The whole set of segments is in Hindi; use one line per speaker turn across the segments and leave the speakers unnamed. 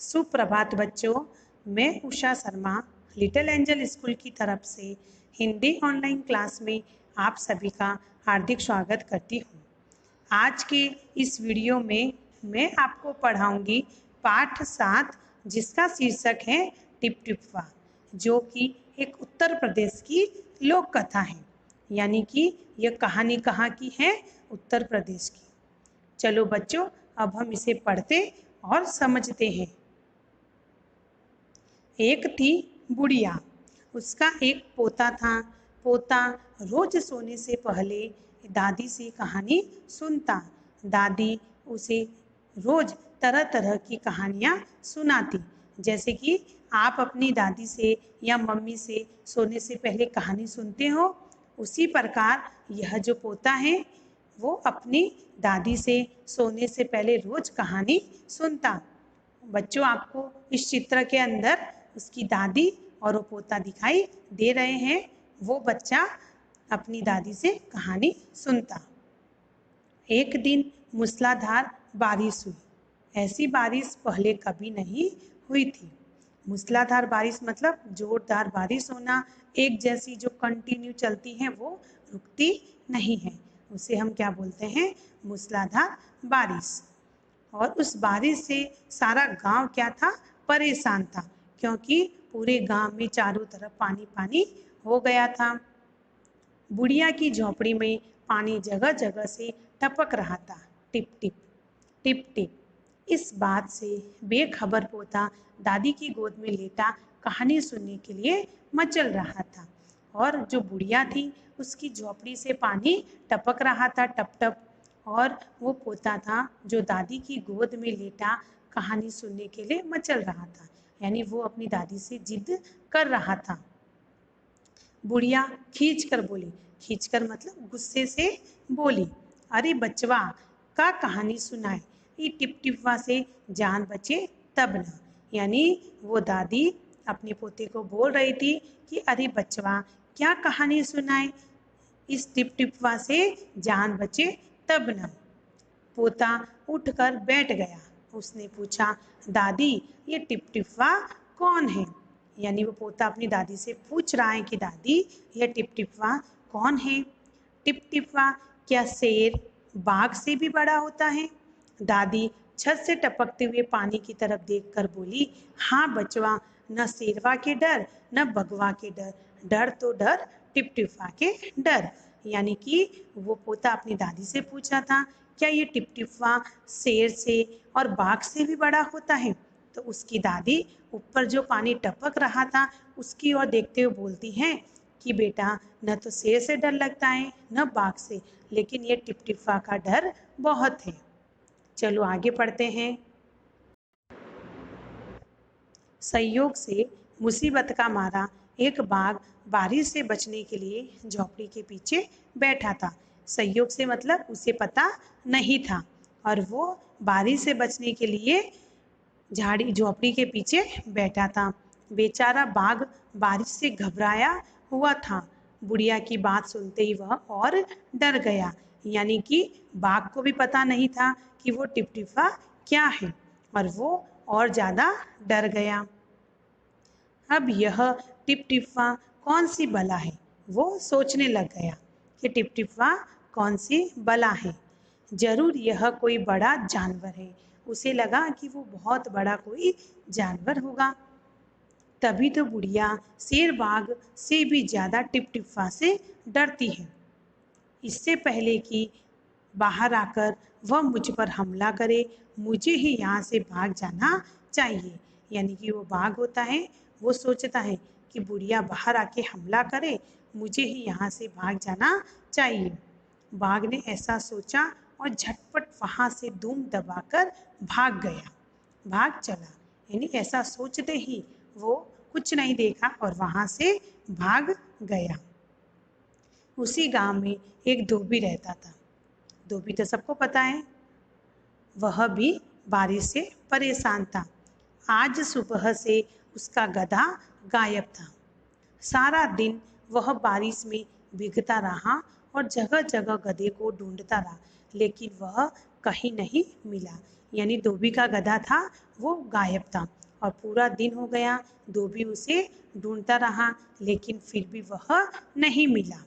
सुप्रभात बच्चों, मैं Usha Sharma little angel school की तरफ से हिंदी ऑनलाइन क्लास में आप सभी का हार्दिक स्वागत करती हूँ। आज के इस वीडियो में मैं आपको पढ़ाऊंगी पाठ 7 जिसका शीर्षक है टिप टिप्पा, जो कि एक उत्तर प्रदेश की लोक कथा है। यानी कि यह कहानी कहाँ की है? उत्तर प्रदेश की। चलो बच्चों, अब हम इसे पढ़ते और समझते हैं। एक थी बुढ़िया, उसका एक पोता था। पोता रोज सोने से पहले दादी से कहानी सुनता। दादी उसे रोज तरह तरह की कहानियाँ सुनाती। जैसे कि आप अपनी दादी से या मम्मी से सोने से पहले कहानी सुनते हो, उसी प्रकार यह जो पोता है वो अपनी दादी से सोने से पहले रोज कहानी सुनता। बच्चों, आपको इस चित्र के अंदर उसकी दादी और वो पोता दिखाई दे रहे हैं। वो बच्चा अपनी दादी से कहानी सुनता। एक दिन मूसलाधार बारिश हुई। ऐसी बारिश पहले कभी नहीं हुई थी। मूसलाधार बारिश मतलब जोरदार बारिश होना, एक जैसी जो कंटिन्यू चलती है वो रुकती नहीं है, उसे हम क्या बोलते हैं? मूसलाधार बारिश। और उस बारिश से सारा गांव क्या था? परेशान था, क्योंकि पूरे गांव में चारों तरफ पानी पानी हो गया था। बुढ़िया की झोपड़ी में पानी जगह जगह से टपक रहा था, टिप टिप टिप टिप। इस बात से बेखबर पोता दादी की गोद में लेटा कहानी सुनने के लिए मचल रहा था। और जो बुढ़िया थी उसकी झोपड़ी से पानी टपक रहा था, टप टप। और वो पोता था जो दादी की गोद में लेटा कहानी सुनने के लिए मचल रहा था, यानी वो अपनी दादी से जिद कर रहा था। बुढ़िया खींच कर बोली, खींच कर मतलब गुस्से से बोली, अरे बचवा, का कहानी सुनाए, ये टिप टिपवा से जान बचे तब न। यानी वो दादी अपने पोते को बोल रही थी कि अरे बचवा, क्या कहानी सुनाए, इस टिप टिपवा से जान बचे तब न। पोता उठकर बैठ गया। उसने पूछा, दादी, ये टिप टिपवा कौन है? यानी वो पोता अपनी दादी से पूछ रहा है कि दादी, यह टिप टिपवा कौन है? टिप टिपवा क्या शेर बाघ से भी बड़ा होता है? दादी छत से टपकते हुए पानी की तरफ देखकर बोली, हाँ बचवा, न शेरवा के डर न बगवा के डर, डर तो डर टिप टिपवा के डर। यानी कि वो पोता अपनी दादी से पूछा था, क्या ये टिप टिपवा शेर से और बाघ से भी बड़ा होता है? तो उसकी दादी ऊपर जो पानी टपक रहा था उसकी ओर देखते हुए बोलती हैं कि बेटा, न तो शेर से डर लगता है न बाघ से, लेकिन ये टिप टिपवा का डर बहुत है। चलो आगे पढ़ते हैं। संयोग से मुसीबत का मारा एक बाघ बारिश से बचने के लिए झोपड़ी के पीछे बैठा था। संयोग से मतलब उसे पता नहीं था, और वो बारिश से बचने के लिए झाड़ी झोपड़ी के पीछे बैठा था। बेचारा बाघ बारिश से घबराया हुआ था। बुढ़िया की बात सुनते ही वह और डर गया। यानी कि बाघ को भी पता नहीं था कि वो टिप टिपा क्या है, और वो और ज़्यादा डर गया। अब यह टिप टिप्पा कौन सी बला है? वो सोचने लग गया कि टिप टिप्पा कौन सी बला है। जरूर यह कोई बड़ा जानवर है। उसे लगा कि वो बहुत बड़ा कोई जानवर होगा। तभी तो बुढ़िया शेर बाघ से भी ज़्यादा टिप टिप्पा से डरती है। इससे पहले कि बाहर आकर वह मुझ पर हमला करे, मुझे ही यहाँ से भाग जाना चाहिए। यानी कि वो बाघ होता है, वो सोचता है कि बुढ़िया बाहर आके हमला करे, मुझे ही यहाँ से भाग जाना चाहिए। बाघ ने ऐसा सोचा और झटपट वहाँ से धूम दबाकर भाग गया, भाग चला। यानी ऐसा सोचते ही वो कुछ नहीं देखा और वहाँ से भाग गया। उसी गांव में एक धोबी रहता था। धोबी तो सबको पता है, वह भी बारिश से परेशान था। आज सुबह से उसका गधा गायब था। सारा दिन वह बारिश में भीगता रहा और जगह जगह गधे को ढूंढता रहा, लेकिन वह कहीं नहीं मिला। यानी धोबी का गधा था वो गायब था और पूरा दिन हो गया। धोबी उसे ढूंढता रहा लेकिन फिर भी वह नहीं मिला।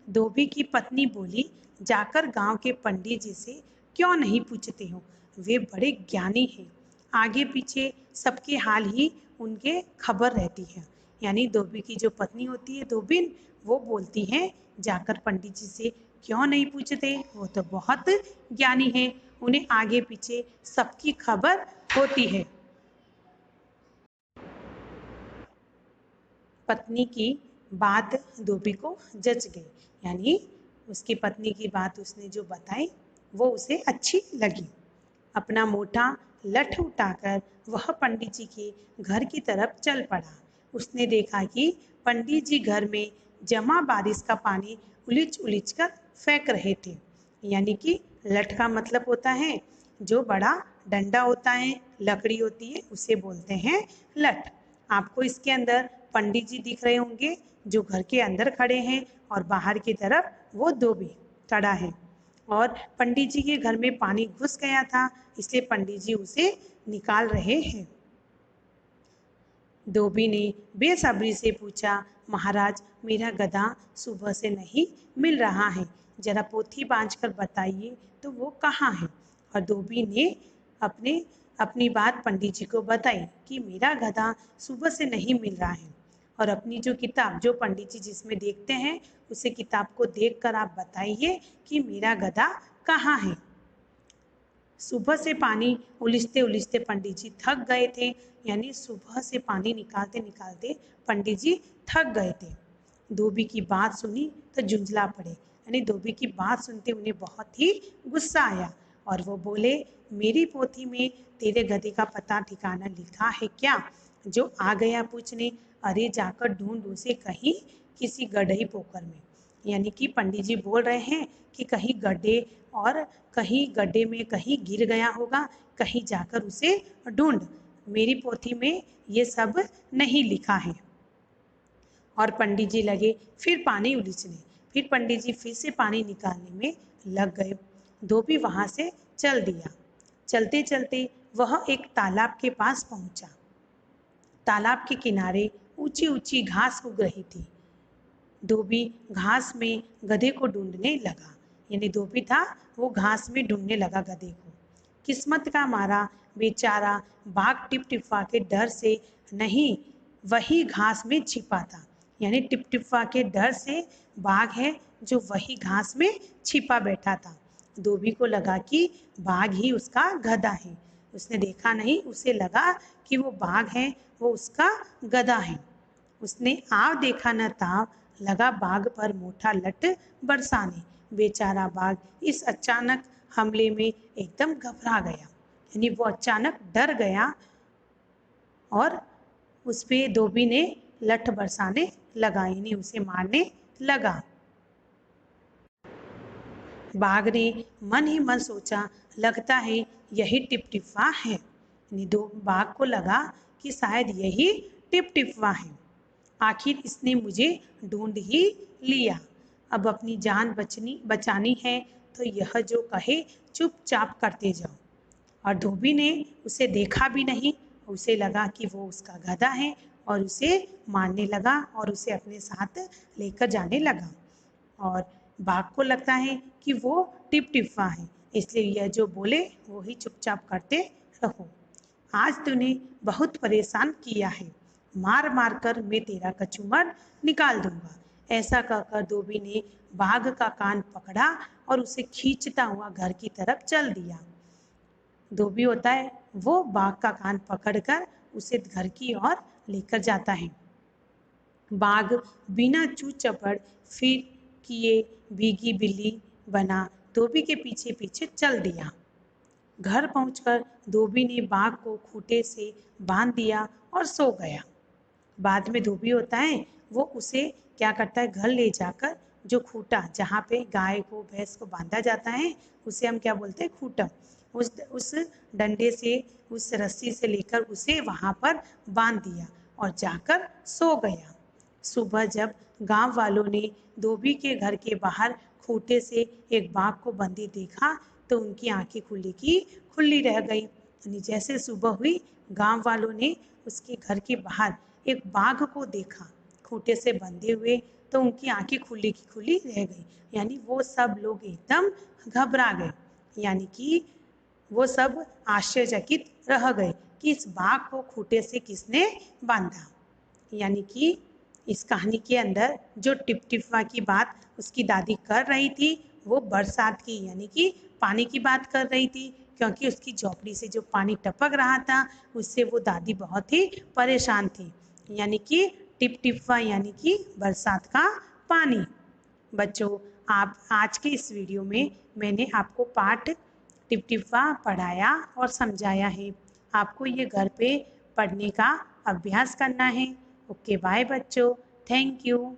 धोबी की पत्नी बोली, जाकर गांव के पंडित जी से क्यों नहीं पूछते हो, वे बड़े ज्ञानी हैं, आगे पीछे सबके हाल ही उनके खबर रहती है। यानी धोबी की जो पत्नी होती है धोबिन, वो बोलती है जाकर पंडित जी से क्यों नहीं पूछते, वो तो बहुत ज्ञानी है, उन्हें आगे पीछे सबकी खबर होती है। पत्नी की बात धोबी को जच गई, यानी उसकी पत्नी की बात उसने जो बताई वो उसे अच्छी लगी। अपना मोटा लठ उठाकर वह पंडित जी के घर की तरफ चल पड़ा। उसने देखा कि पंडित जी घर में जमा बारिश का पानी उलीच उलीच कर फेंक रहे थे। यानी कि लठ का मतलब होता है जो बड़ा डंडा होता है, लकड़ी होती है, उसे बोलते हैं लठ। आपको इसके अंदर पंडित जी दिख रहे होंगे जो घर के अंदर खड़े हैं और बाहर की तरफ वो धोबी खड़ा है। और पंडित जी के घर में पानी घुस गया था, इसलिए पंडित जी उसे निकाल रहे हैं। धोबी ने बेसब्री से पूछा, महाराज मेरा गधा सुबह से नहीं मिल रहा है, जरा पोथी बांध कर बताइए तो वो कहाँ है। और धोबी ने अपने अपनी बात पंडित जी को बताई कि मेरा गधा सुबह से नहीं मिल रहा है, और अपनी जो किताब जो पंडित जी जिसमें देखते हैं उसे किताब को देखकर आप बताइए कि मेरा गधा कहाँ है। सुबह से पानी उलिझते उलिझते पंडित जी थक गए थे, यानी सुबह से पानी निकालते निकालते पंडित जी थक गए थे। धोबी की बात सुनी तो झुंझला पड़े, यानी धोबी की बात सुनते उन्हें बहुत ही गुस्सा आया और वो बोले, मेरी पोथी में तेरे गधे का पता ठिकाना लिखा है क्या, जो आ गया पूछने, अरे जाकर ढूंढ उसे कहीं किसी गड्ढे पोखर में। यानी कि पंडित जी बोल रहे हैं कि कहीं गड्ढे और कहीं गड्ढे में कहीं गिर गया होगा, कहीं जाकर उसे ढूंढ, मेरी पोथी में ये सब नहीं लिखा है। और पंडित जी लगे फिर पानी उलीचने, फिर पंडित जी फिर से पानी निकालने में लग गए। धोबी वहां से चल दिया। चलते चलते वह एक तालाब के पास पहुंचा। तालाब के किनारे ऊंची ऊंची घास उग रही थी। धोबी घास में गधे को ढूंढने लगा, यानी धोबी था वो घास में ढूंढने लगा गधे को। किस्मत का मारा बेचारा बाघ टिपटिपा के डर से नहीं वही घास में छिपा था, यानी टिपटिपा के डर से बाघ है जो वही घास में छिपा बैठा था। धोबी को लगा कि बाघ ही उसका गधा है, उसने देखा नहीं, उसे लगा कि वो बाघ है, वो उसका गधा है। उसने आव देखा न ताव, लगा बाघ पर मोटा लट बरसाने। बेचारा बाघ इस अचानक हमले में एकदम घबरा गया, यानी वो अचानक डर गया और उस पे धोबी ने लठ बरसाने लगा, यानी उसे मारने लगा। बाघ ने मन ही मन सोचा, लगता है यही टिपटिपा है, यानी दो बाघ को लगा कि शायद यही टिपटिपा है, आखिर इसने मुझे ढूंढ ही लिया। अब अपनी जान बचानी है तो यह जो कहे चुपचाप करते जाओ। और धोबी ने उसे देखा भी नहीं, उसे लगा कि वो उसका गधा है और उसे मारने लगा और उसे अपने साथ लेकर जाने लगा। और बाघ को लगता है कि वो टिपटिपा है, इसलिए यह जो बोले वो ही चुपचाप करते रहो। आज तूने बहुत परेशान किया है, मार मार कर मैं तेरा कचूमर निकाल दूंगा। ऐसा कहकर धोबी ने बाघ का कान पकड़ा और उसे खींचता हुआ घर की तरफ चल दिया। धोबी होता है वो बाघ का कान पकड़कर उसे घर की ओर लेकर जाता है। बाघ बिना चू चपड़ फिर किए भीगी बिल्ली बना धोबी के पीछे पीछे चल दिया। घर पहुंचकर धोबी ने बाघ को खूंटे से बांध दिया और सो गया। बाद में धोबी होता है वो उसे क्या करता है, घर ले जाकर जो खूंटा जहाँ पे गाय को भैंस को बांधा जाता है उसे हम क्या बोलते हैं, खूंटा, उस डंडे से उस रस्सी से लेकर उसे वहाँ पर बांध दिया और जाकर सो गया। सुबह जब गांव वालों ने धोबी के घर के बाहर खूंटे से एक बाघ को बंधी देखा तो उनकी आंखें खुली कि खुली रह गई। यानी जैसे सुबह हुई, गांव वालों ने उसके घर के बाहर एक बाघ को देखा खूंटे से बंधे हुए, तो उनकी आंखें खुली की खुली रह गई। यानी वो सब लोग एकदम घबरा गए। यानी कि वो सब आश्चर्यचकित रह गए कि इस बाघ को खूंटे से किसने बांधा। यानी कि इस कहानी के अंदर जो टिपटिपवा की बात उसकी दादी कर रही थी, वो बरसात की यानी कि पानी की बात कर रही थी, क्योंकि उसकी झोपड़ी से जो पानी टपक रहा था उससे वो दादी बहुत ही परेशान थी। यानी कि टिपटिपवा यानी कि बरसात का पानी। बच्चों, आप आज के इस वीडियो में मैंने आपको पाठ टिपटिपा पढ़ाया और समझाया है। आपको ये घर पे पढ़ने का अभ्यास करना है। ओके बाय बच्चों, थैंक यू।